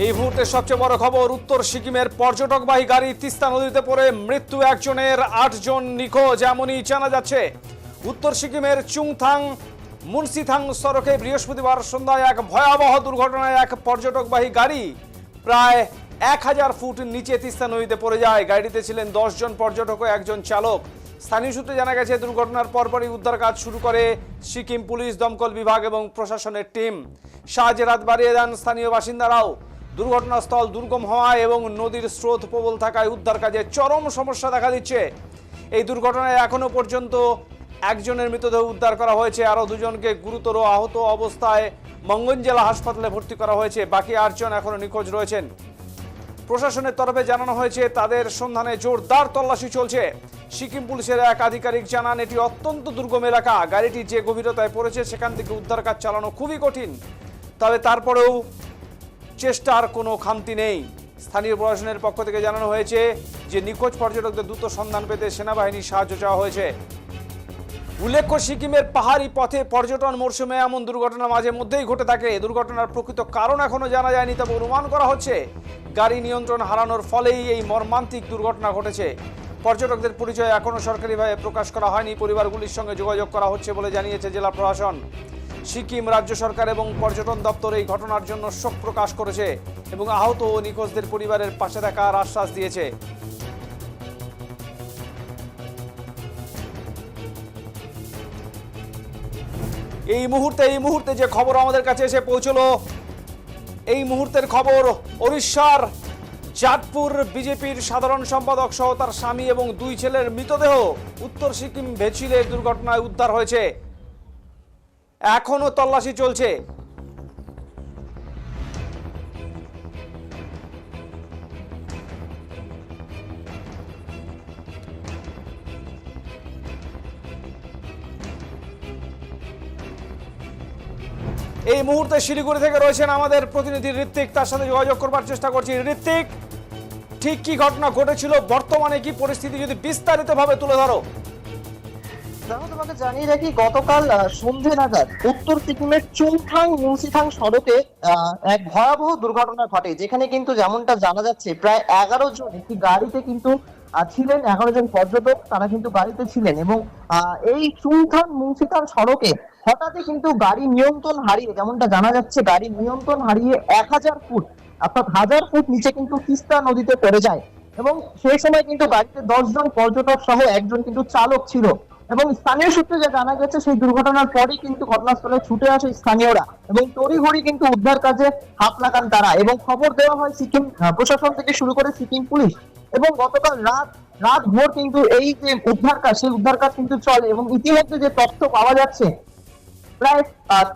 এই মুহূর্তে সবচেয়ে বড় খবর, উত্তর সিকিমের পর্যটকবাহী গাড়ি তিস্তা নদীতে পড়ে মৃত্যু একজনের, ৮ জন নিখোঁজ এমনই জানা যাচ্ছে। উত্তর সিকিমের চুংথাং মুন্সিথাং সড়কে বৃহস্পতিবার সন্ধ্যায় এক ভয়াবহ দুর্ঘটনায় এক পর্যটকবাহী গাড়ি প্রায় ১,০০০ ফুট নিচে তিস্তা নদীতে পড়ে যায়। গাড়িতে ছিলেন ১০ জন পর্যটক ও একজন চালক। স্থানীয় সূত্রে জানা গেছে, দুর্ঘটনার পরপরই উদ্ধার কাজ শুরু করে সিকিম পুলিশ, দমকল বিভাগ এবং প্রশাসনের টিম। সাহায্যের হাত বাড়িয়ে দেন স্থানীয় বাসিন্দারাও। দুর্ঘটনাস্থল দুর্গম হওয়ায় এবং নদীর স্রোত প্রবল থাকায় উদ্ধার কাজে চরম সমস্যা দেখা দিচ্ছে। এই দুর্ঘটনায় এখনো পর্যন্ত একজনের মৃতদেহ উদ্ধার করা হয়েছে, আরও দুজনকে গুরুতর আহত অবস্থায় মঙ্গন জেলা হাসপাতালে ভর্তি করা হয়েছে। বাকি ৮ জন এখনো নিখোঁজ রয়েছেন। প্রশাসনের তরফে জানানো হয়েছে তাদের সন্ধানে জোরদার তল্লাশি চলছে। সিকিম পুলিশের এক আধিকারিক জানান, এটি অত্যন্ত দুর্গম এলাকা। গাড়িটি যে গভীরতায় পড়েছে সেখান থেকে উদ্ধার কাজ চালানো খুবই কঠিন, তবে তারপরেও চেষ্টার কোনো খামতি নেই। স্থানীয় প্রশাসনের পক্ষ থেকে জানানো হয়েছে যে নিখোঁজ পর্যটকদের দ্রুত সন্ধান পেতে সেনাবাহিনীর সাহায্য চাওয়া হয়েছে। উল্লেখ্য, সিকিমের পাহাড়ি পথে পর্যটন মরশুমে এমন দুর্ঘটনা মাঝে মধ্যেই ঘটে থাকে। দুর্ঘটনার প্রকৃত কারণ এখনো জানা যায়নি, তবে অনুমান করা হচ্ছে গাড়ি নিয়ন্ত্রণ হারানোর ফলেই এই মর্মান্তিক দুর্ঘটনা ঘটেছে। পর্যটকদের পরিচয় এখনো সরকারিভাবে প্রকাশ করা হয়নি। পরিবারগুলির সঙ্গে যোগাযোগ করা হচ্ছে বলে জানিয়েছে জেলা প্রশাসন। সিকিম রাজ্য সরকার এবং পর্যটন দপ্তর এই ঘটনার জন্য শোক প্রকাশ করেছে এবং আহত ও নিখোঁজদের পরিবারের পাশে থাকার আশ্বাস দিয়েছে। এই মুহূর্তে যে খবর আমাদের কাছে এসে পৌঁছলো, এই মুহূর্তের খবর, ওড়িশার জাটপুর বিজেপির সাধারণ সম্পাদক সহ তার স্বামী এবং 2 ছেলের মৃতদেহ উত্তর সিকিম ভেচিলের দুর্ঘটনায় উদ্ধার হয়েছে। এখনো তল্লাশি চলছে। এই মুহূর্তে শিলিগুড়ি থেকে রয়েছেন আমাদের প্রতিনিধি ঋত্বিক, তার সাথে যোগাযোগ করবার চেষ্টা করছি। ঋত্বিক, ঠিক কি ঘটনা ঘটেছিল, বর্তমানে কি পরিস্থিতি, যদি বিস্তারিতভাবে তুলে ধরো। তোমাকে জানিয়ে রাখি, গতকাল সন্ধে নাগাদ উত্তর সিকিমের চুংথাং মুন্সিথাং সড়কে এক ভয়াবহ দুর্ঘটনা ঘটে, যেখানে কিন্তু যেমনটা জানা যাচ্ছে প্রায় 11 জন একটি গাড়িতে কিন্তু ছিলেন। 11 জন পর্যটক তারা কিন্তু গাড়িতে ছিলেন এবং এই চুংথাং মুন্সিথাং সড়কে হঠাৎই কিন্তু গাড়ি নিয়ন্ত্রণ হারিয়ে, যেমনটা জানা যাচ্ছে, গাড়ি নিয়ন্ত্রণ হারিয়ে 1000 ফুট অর্থাৎ 1000 ফুট নিচে কিন্তু তিস্তা নদীতে পড়ে যায় এবং সেই সময় কিন্তু গাড়িতে 10 জন পর্যটক সহ একজন কিন্তু চালক ছিল। এবং স্থানীয় সূত্রে যে জানা গেছে, সেই দুর্ঘটনার পরই কিন্তু ঘটনাস্থলে ছুটে আসে স্থানীয়রা এবং তড়িঘড়ি কিন্তু উদ্ধার কাজে হাত লাগান তারা এবং খবর দেওয়া হয় সিকিম প্রশাসন থেকে শুরু করে সিকিম পুলিশ। এবং গতকাল রাত ভোর কিন্তু এই যে উদ্ধার কাজ, সেই উদ্ধার কাজ কিন্তু চলে এবং ইতিমধ্যে যে তথ্য পাওয়া যাচ্ছে, প্রায়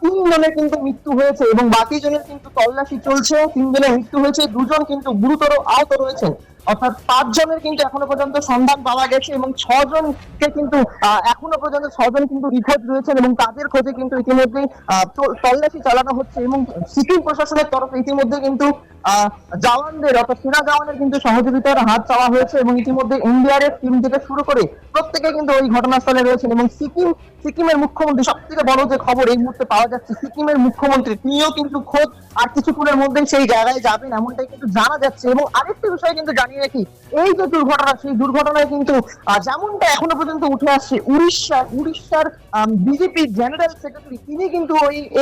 3 জনের কিন্তু মৃত্যু হয়েছে এবং বাকি জনের কিন্তু তল্লাশি চলছে। 3 জনের মৃত্যু হয়েছে, 2 জন কিন্তু গুরুতর আহত রয়েছেন, অর্থাৎ 5 জনের কিন্তু এখনো পর্যন্ত সন্ধান পাওয়া গেছে এবং 6 জনকে কিন্তু এখনো পর্যন্ত 6 জন কিন্তু নিখোঁজ রয়েছেন এবং তাদের খোঁজে কিন্তু ইতিমধ্যেই তল্লাশি চালানো হচ্ছে। এবং সিকিম প্রশাসনের তরফে ইতিমধ্যে কিন্তু জওয়ানদের অর্থাৎ সেনা জওয়ানের কিন্তু সহযোগিতার হাত চাওয়া হয়েছে এবং ইতিমধ্যে এনডিআরএফ টিম থেকে শুরু করে প্রত্যেকে কিন্তু ওই ঘটনাস্থলে রয়েছেন। এবং সিকিমের মুখ্যমন্ত্রী, সব থেকে বড় যে খবর এই মুহূর্তে পাওয়া যাচ্ছে, সিকিমের মুখ্যমন্ত্রী তিনিও কিন্তু খোঁজ আর কিছুক্ষণের মধ্যেই সেই জায়গায় যাবেন, এমনটাই কিন্তু জানা যাচ্ছে। এবং আরেকটি বিষয় কিন্তু জানিয়ে রাখি, এই যে দুর্ঘটনা, সেই দুর্ঘটনায় কিন্তু যেমনটা এখনো পর্যন্ত উঠে আসছে, উড়িষ্যার বিজেপি জেনারেল সেক্রেটারি তিনি কিন্তু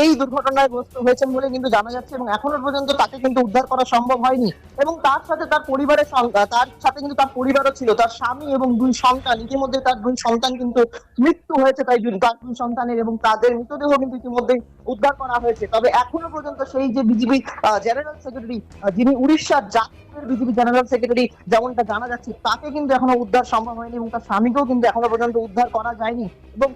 এই দুর্ঘটনায় গ্রস্ত হয়েছেন বলে কিন্তু জানা যাচ্ছে এবং এখনো পর্যন্ত তাকে কিন্তু উদ্ধার করা সম্ভব হয়নি। এবং তার সাথে তার পরিবারের তার সাথে কিন্তু তার পরিবারও ছিল, তার স্বামী এবং 2 সন্তান। ইতিমধ্যে তার 2 সন্তান কিন্তু মৃত্যু হয়েছে, তার 2 সন্তানের, এবং তাদের মৃতদেহ কিন্তু ইতিমধ্যে উদ্ধার করা হয়েছে। তবে এখনো পর্যন্ত সেই যে বিজেপি জেনারেল সেক্রেটারি, যিনি উড়িষ্যার জাতপুরের বিজেপি জেনারেল সেক্রেটারি, যেমনটা জানা যাচ্ছে, তাকে কিন্তু এখনো উদ্ধার সম্ভব হয়নি এবং তার স্বামীকেও কিন্তু এখনো পর্যন্ত উদ্ধার করা যায়নি এবং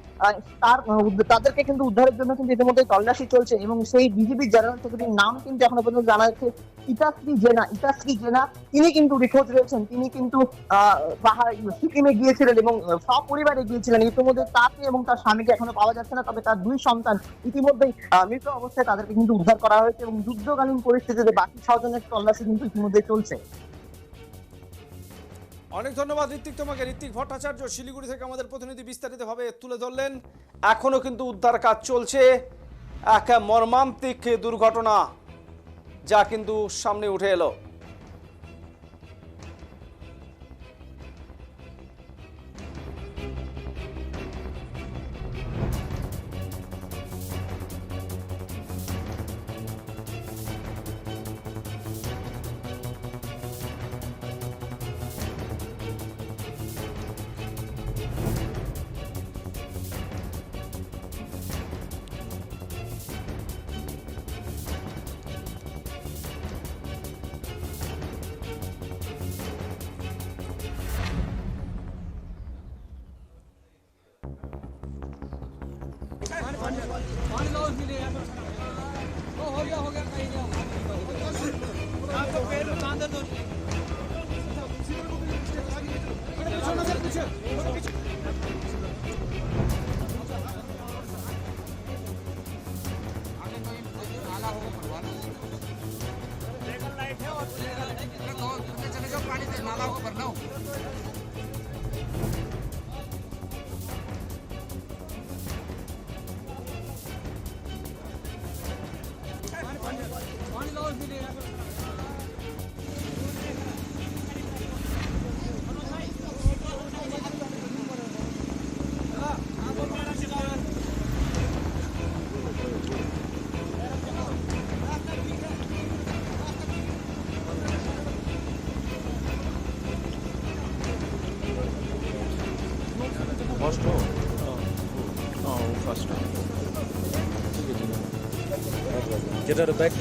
তাদেরকে কিন্তু উদ্ধারের জন্য কিন্তু ইতিমধ্যে তল্লাশি চলছে। এবং সেই বিজেপি জেনারেল সেক্রেটারির নাম কিন্তু এখনো পর্যন্ত জানা যাচ্ছে ইতাশ্রী জেনা। তিনি কিন্তু নিখোঁজ রয়েছেন। তিনি কিন্তু সিকিমে গিয়েছিলেন এবং সপরিবারে গিয়েছিলেন। ইতিমধ্যে তাকে এবং তার স্বামীকে এখনো পাওয়া যাচ্ছে না, তবে তার 2 সন্তান ইতিমধ্যেই মৃত অবস্থায়, তাদেরকে কিন্তু উদ্ধার করা হয়েছে এবং যুদ্ধকালীন পরিস্থিতিতে বাকি 6 জনের তল্লাশি কিন্তু ইতিমধ্যে চলছে। অনেক ধন্যবাদ ঋত্বিক তোমাকে। ঋত্বিক ভট্টাচার্য শিলিগুড়ি থেকে আমাদের প্রতিনিধি বিস্তারিতভাবে তুলে ধরলেন। এখনো কিন্তু উদ্ধার কাজ চলছে। এক মর্মান্তিক দুর্ঘটনা, যা কিন্তু সামনে উঠে এলো। First row? Oh, first row. Get out of back.